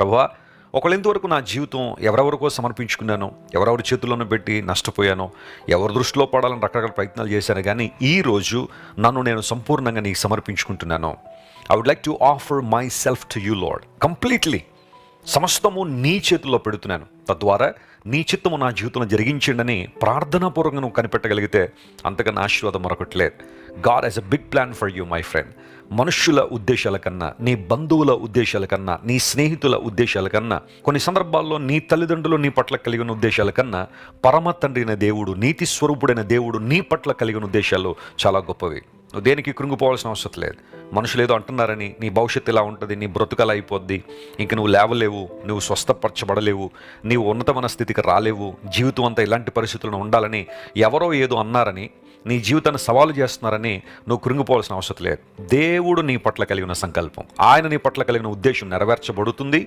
ప్రభువా, ఒకవేళ ఇంతవరకు నా జీవితం ఎవరెవరికో సమర్పించుకున్నానో, ఎవరెవరి చేతుల్లోనూ పెట్టి నష్టపోయానో, ఎవరి దృష్టిలో పడాలని రకరకాల ప్రయత్నాలు చేశాను, కానీ ఈరోజు నన్ను నేను సంపూర్ణంగా నీకు సమర్పించుకుంటున్నాను. I would like to offer myself to you Lord completely. సమస్తము నీ చేతుల్లో పెడుతున్నాను, తద్వారా నీ చిత్తము నా జీవితంలో జరిగించండి ప్రార్థనాపూర్వకంగా నువ్వు కనిపెట్టగలిగితే అంతకన్నా ఆశీర్వాదం మరొకటి లేదు. God has a big plan for you my friend. మనుష్యుల ఉద్దేశాల కన్నా, నీ బంధువుల ఉద్దేశాల కన్నా, నీ స్నేహితుల ఉద్దేశాల కన్నా, కొన్ని సందర్భాల్లో నీ తల్లిదండ్రులు నీ పట్ల కలిగిన ఉద్దేశాల కన్నా పరమ తండ్రి అయిన దేవుడు, నీతి స్వరూపుడైన దేవుడు నీ పట్ల కలిగిన ఉద్దేశాలు చాలా గొప్పవి. నువ్వు దేనికి కృంగిపోవాల్సిన అవసరం లేదు. మనుషులు ఏదో అంటున్నారని నీ భవిష్యత్తు ఇలా ఉంటుంది, నీ బ్రతుకలా అయిపోద్ది, ఇంక నువ్వు లేవలేవు, నువ్వు స్వస్థపరచబడలేవు, నీవు ఉన్నతమైన స్థితికి రాలేవు, జీవితం అంతా ఇలాంటి పరిస్థితులను ఉండాలని ఎవరో ఏదో అన్నారని, నీ జీవితాన్ని సవాలు చేస్తున్నారని నువ్వు కృంగిపోవాల్సిన అవసరం లేదు. దేవుడు నీ పట్ల కలిగిన సంకల్పం, ఆయన నీ పట్ల కలిగిన ఉద్దేశం నెరవేర్చబడుతుంది.